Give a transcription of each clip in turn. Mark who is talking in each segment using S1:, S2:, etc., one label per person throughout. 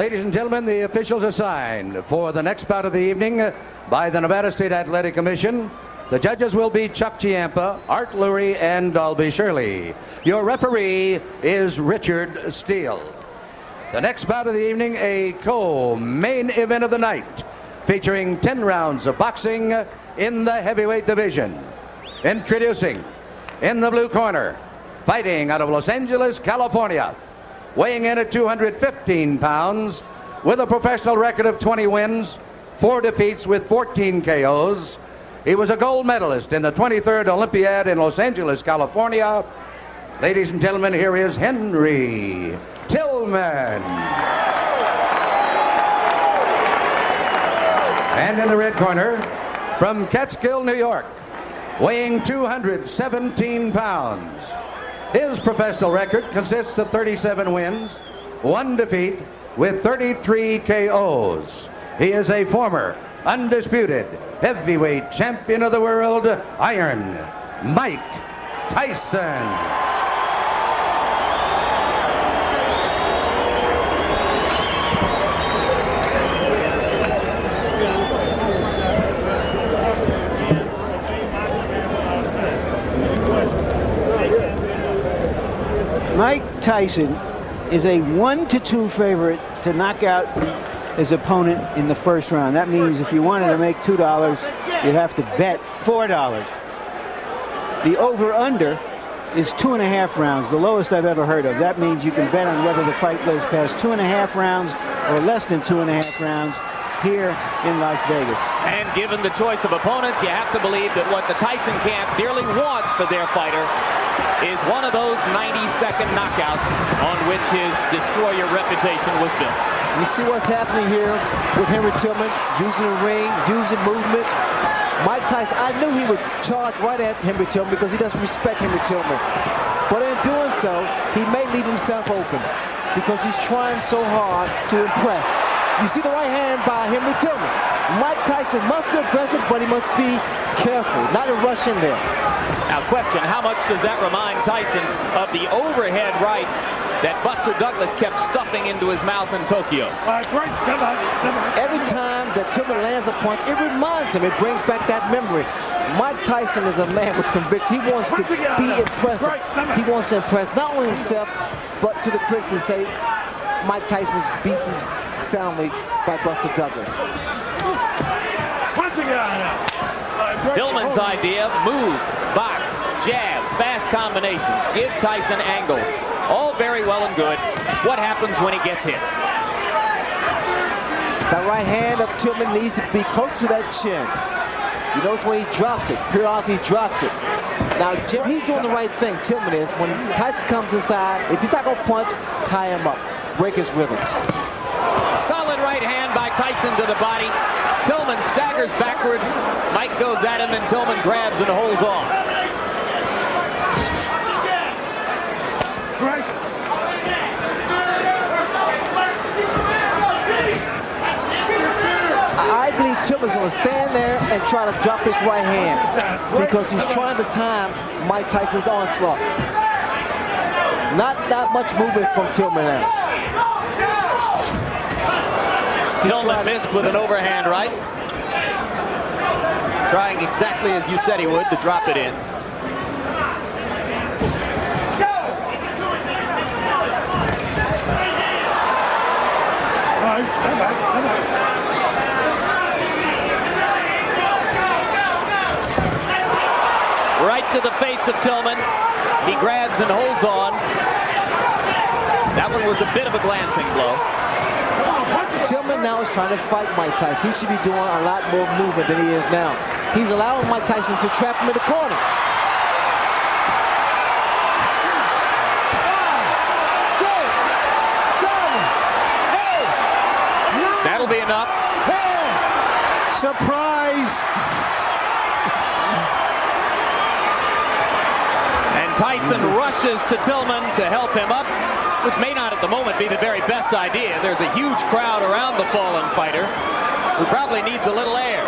S1: Ladies and gentlemen, the officials assigned for the next bout of the evening by the Nevada State Athletic Commission. The judges will be Chuck Chiampa, Art Lurie, and Dalby Shirley. Your referee is Richard Steele. The next bout of the evening, a co-main event of the night, featuring 10 rounds of boxing in the heavyweight division. Introducing, in the blue corner, fighting out of Los Angeles, California, weighing in at 215 pounds, with a professional record of 20 wins, 4 defeats with 14 KOs. He was a gold medalist in the 23rd Olympiad in Los Angeles, California. Ladies and gentlemen, here is Henry Tilman. And in the red corner, from Catskill, New York, weighing 217 pounds. His professional record consists of 37 wins, 1 defeat, with 33 KOs. He is a former undisputed heavyweight champion of the world, Iron Mike Tyson.
S2: Mike Tyson is a 1-2 favorite to knock out his opponent in the first round. That means if you wanted to make $2, you'd have to bet $4. The over-under is 2.5 rounds, the lowest I've ever heard of. That means you can bet on whether the fight goes past 2.5 rounds or less than 2.5 rounds here in Las Vegas.
S3: And given the choice of opponents, you have to believe that what the Tyson camp dearly wants for their fighter is one of those 90-second knockouts on which his destroyer reputation was built.
S4: You see what's happening here with Henry Tilman, using the ring, using movement. Mike Tyson, I knew he would charge right at Henry Tilman because he doesn't respect Henry Tilman. But in doing so, he may leave himself open because he's trying so hard to impress. You see the right hand by Henry Tilman. Mike Tyson must be aggressive, but he must be careful, not to rush in there.
S3: Now, question, how much does that remind Tyson of the overhead right that Buster Douglas kept stuffing into his mouth in Tokyo?
S4: Every time that Tilman lands a punch, it reminds him, it brings back that memory. Mike Tyson is a man with conviction. He wants to be impressive. He wants to impress not only himself, but to the critics and say, Mike Tyson was beaten soundly by Buster Douglas.
S3: Tilman's idea, move, box, jab, fast combinations, give Tyson angles. All very well and good. What happens when he gets hit?
S4: That right hand of Tilman needs to be close to that chin. You notice when he drops it, periodically he drops it. Now, Jim, he's doing the right thing, Tilman is. When Tyson comes inside, if he's not going to punch, tie him up, break his rhythm.
S3: Solid right hand by Tyson to the body. Tilman staggers backward. Mike goes at him, and Tilman grabs and holds on.
S4: I believe Tilman's going to stand there and try to drop his right hand because he's trying to time Mike Tyson's onslaught. Not that much movement from Tilman now.
S3: Tilman missed with an overhand right. Trying exactly as you said he would to drop it in. Right to the face of Tilman. He grabs and holds on. That one was a bit of a glancing blow.
S4: Tilman now is trying to fight Mike Tyson. He should be doing a lot more movement than he is now. He's allowing Mike Tyson to trap him in the corner.
S3: That'll be enough.
S2: Surprise!
S3: And Tyson rushes to Tilman to help him up, which may not at the moment be the very best idea. There's a huge crowd around the fallen fighter who probably needs a little air.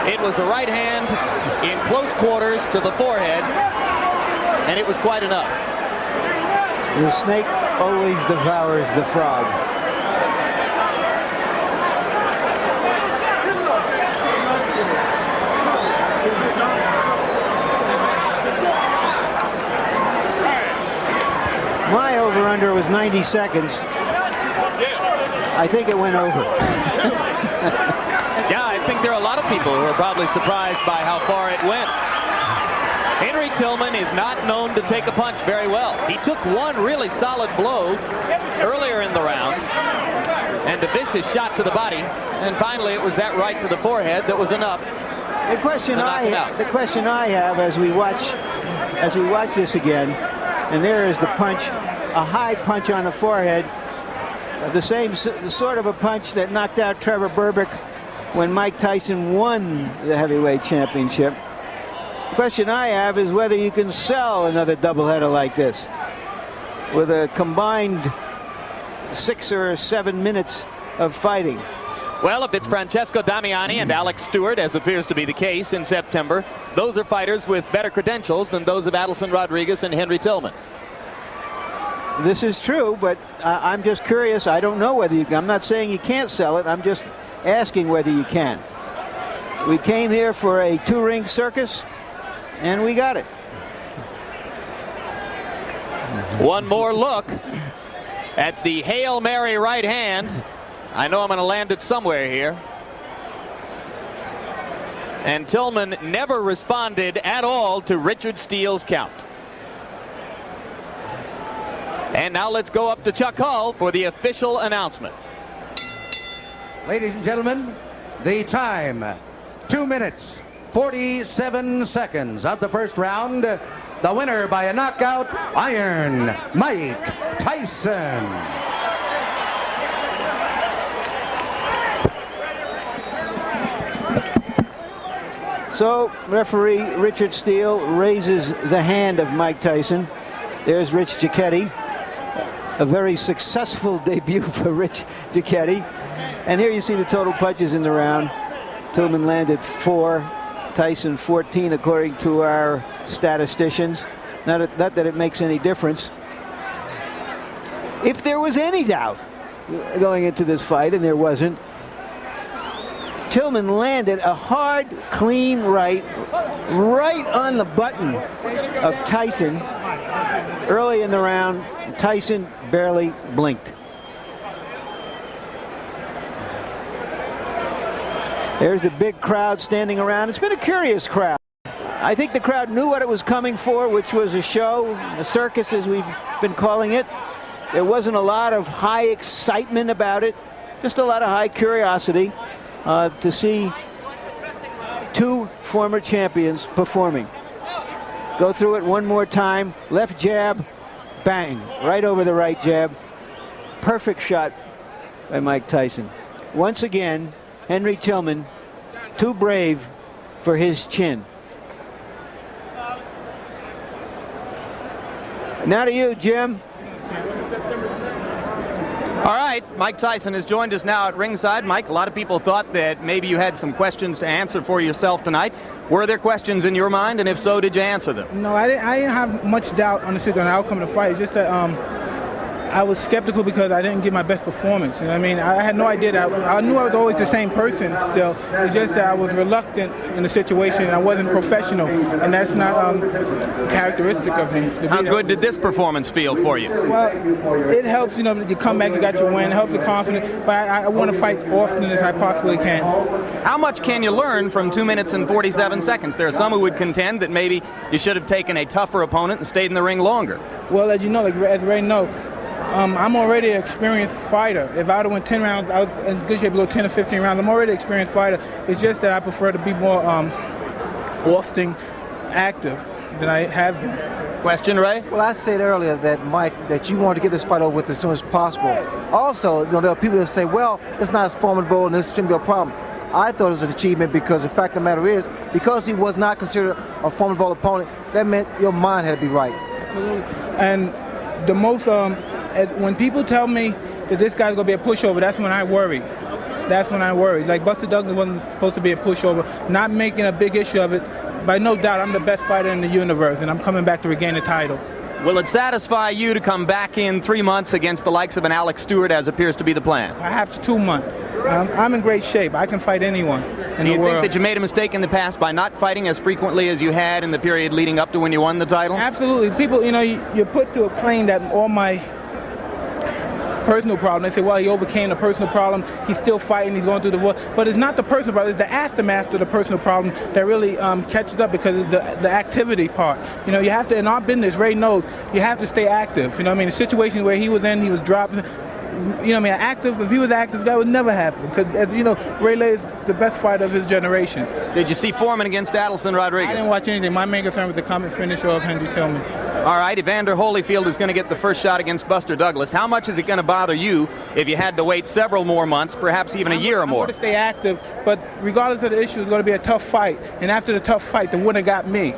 S3: It was a right hand in close quarters to the forehead, and it was quite enough.
S2: The snake always devours the frog. My over-under was 90 seconds. I think it went over.
S3: Yeah, I think there are a lot of people who are probably surprised by how far it went. Henry Tilman is not known to take a punch very well. He took one really solid blow earlier in the round, and a vicious shot to the body, and finally it was that right to the forehead that was enough.
S2: The question I have as we watch this again, and there is the punch, a high punch on the forehead, the sort of a punch that knocked out Trevor Berbick when Mike Tyson won the heavyweight championship. The question I have is whether you can sell another doubleheader like this with a combined 6 or 7 minutes of fighting.
S3: Well, if it's Francesco Damiani and Alex Stewart, as appears to be the case in September, those are fighters with better credentials than those of Adelson Rodriguez and Henry Tilman.
S2: This is true, but I'm just curious. I don't know whether you can. I'm not saying you can't sell it. I'm just asking whether you can. We came here for a 2-ring circus, and we got it.
S3: One more look at the Hail Mary right hand. I know I'm going to land it somewhere here. And Tilman never responded at all to Richard Steele's count. And now let's go up to Chuck Hull for the official announcement.
S1: Ladies and gentlemen, the time, 2 minutes, 47 seconds of the first round. The winner by a knockout, Iron Mike Tyson.
S2: So, referee Richard Steele raises the hand of Mike Tyson. There's Rich Giacchetti. A very successful debut for Rich Giacchetti. And here you see the total punches in the round. Tilman landed 4, Tyson 14, according to our statisticians. Not that it makes any difference. If there was any doubt going into this fight, and there wasn't, Tilman landed a hard, clean right on the button of Tyson early in the round. Tyson barely blinked. There's a big crowd standing around. It's been a curious crowd. I think the crowd knew what it was coming for, which was a show, a circus as we've been calling it. There wasn't a lot of high excitement about it, just a lot of high curiosity to see 2 former champions performing. Go through it one more time. Left jab, bang, right over the right jab. Perfect shot by Mike Tyson. Once again, Henry Tilman, too brave for his chin. Now to you, Jim.
S3: All right, Mike Tyson has joined us now at ringside. Mike, a lot of people thought that maybe you had some questions to answer for yourself tonight. Were there questions in your mind, and if so, did you answer them?
S5: No, I didn't have much doubt on the outcome of the fight. It's just that I was skeptical because I didn't give my best performance. You know what I mean? I had no idea that I knew I was always the same person still. It's just that I was reluctant in the situation and I wasn't professional, and that's not characteristic of me.
S3: How good did this performance feel for you?
S5: Well, it helps, you know, you come back, you got your win, it helps the confidence, but I want to fight often as I possibly can.
S3: How much can you learn from 2 minutes and 47 seconds? There are some who would contend that maybe you should have taken a tougher opponent and stayed in the ring longer.
S5: Well, as you know, as Ray knows, I'm already an experienced fighter. If I would have went 10 rounds, I was in good shape to go 10 or 15 rounds. I'm already an experienced fighter. It's just that I prefer to be more often active than I have been.
S3: Question, Ray?
S4: Well, I said earlier that, Mike, that you wanted to get this fight over with as soon as possible. Also, you know, there are people that say, well, it's not as formidable and this shouldn't be a problem. I thought it was an achievement because the fact of the matter is, because he was not considered a formidable opponent, that meant your mind had to be right.
S5: And the most, when people tell me that this guy's going to be a pushover, that's when I worry. That's when I worry. Like Buster Douglas wasn't supposed to be a pushover, not making a big issue of it. By no doubt, I'm the best fighter in the universe, and I'm coming back to regain the title.
S3: Will it satisfy you to come back in 3 months against the likes of an Alex Stewart, as appears to be the plan?
S5: Perhaps 2 months. I'm in great shape. I can fight anyone in the world.
S3: Do you think that you made a mistake in the past by not fighting as frequently as you had in the period leading up to when you won the title?
S5: Absolutely. People, you're put to a plane that all my personal problem. They say, well, he overcame the personal problem. He's still fighting. He's going through the war. But it's not the personal problem. It's the aftermath of the personal problem that really catches up, because of the activity part. You have to, in our business, Ray knows, you have to stay active. The situation where he was in, he was dropped. Active, if he was active, that would never happen. Because, as you know, Ray Lay is the best fighter of his generation.
S3: Did you see Foreman against Adelson Rodriguez?
S5: I didn't watch anything. My main concern was the combat finish of Henry Tilman.
S3: All right, Evander Holyfield is going to get the first shot against Buster Douglas. How much is it going to bother you if you had to wait several more months, perhaps even a year or more?
S5: I'm going to stay active, but regardless of the issue, it's going to be a tough fight. And after the tough fight, the winner got me.